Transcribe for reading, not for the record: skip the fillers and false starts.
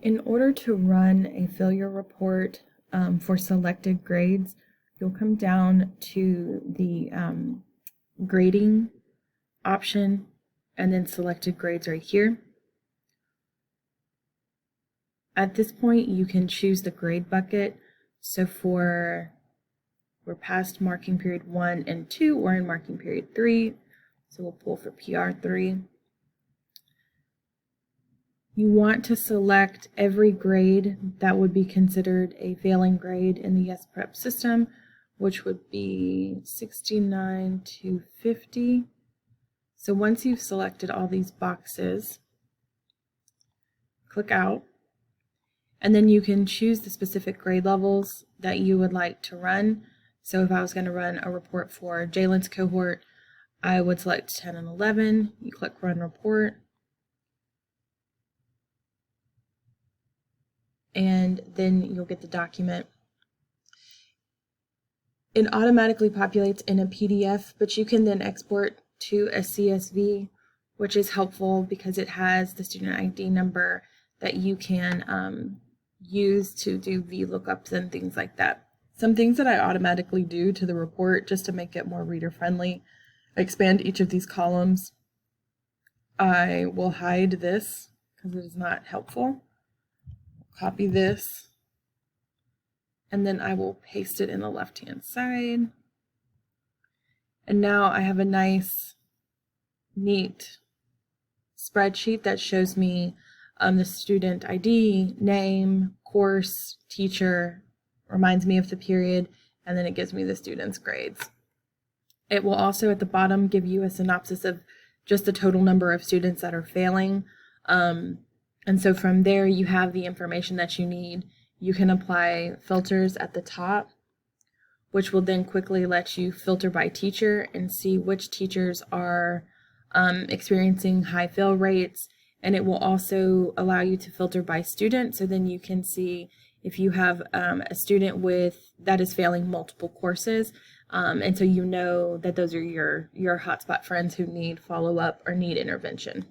In order to run a failure report for selected grades, you'll come down to the grading option and then selected grades right here. At this point, you can choose the grade bucket. So we're past marking period 1 and 2, or in marking period 3. So we'll pull for PR3. You want to select every grade that would be considered a failing grade in the YesPrep system, which would be 69 to 50. So once you've selected all these boxes, click out, and then you can choose the specific grade levels that you would like to run. So if I was going to run a report for Jalen's cohort, I would select 10 and 11. You click Run Report. And then you'll get the document. It automatically populates in a PDF, but you can then export to a CSV, which is helpful because it has the student ID number that you can use to do VLOOKUPs and things like that. Some things that I automatically do to the report just to make it more reader friendly: expand each of these columns. I will hide this because it is not helpful. Copy this, and then I will paste it in the left-hand side. And now I have a nice, neat spreadsheet that shows me the student ID, name, course, teacher, reminds me of the period, and then it gives me the student's grades. It will also at the bottom give you a synopsis of just the total number of students that are failing. And so from there, you have the information that you need. You can apply filters at the top, which will then quickly let you filter by teacher and see which teachers are experiencing high fail rates. And it will also allow you to filter by student. So then you can see if you have a student that is failing multiple courses. And so you know that those are your hotspot friends who need follow-up or need intervention.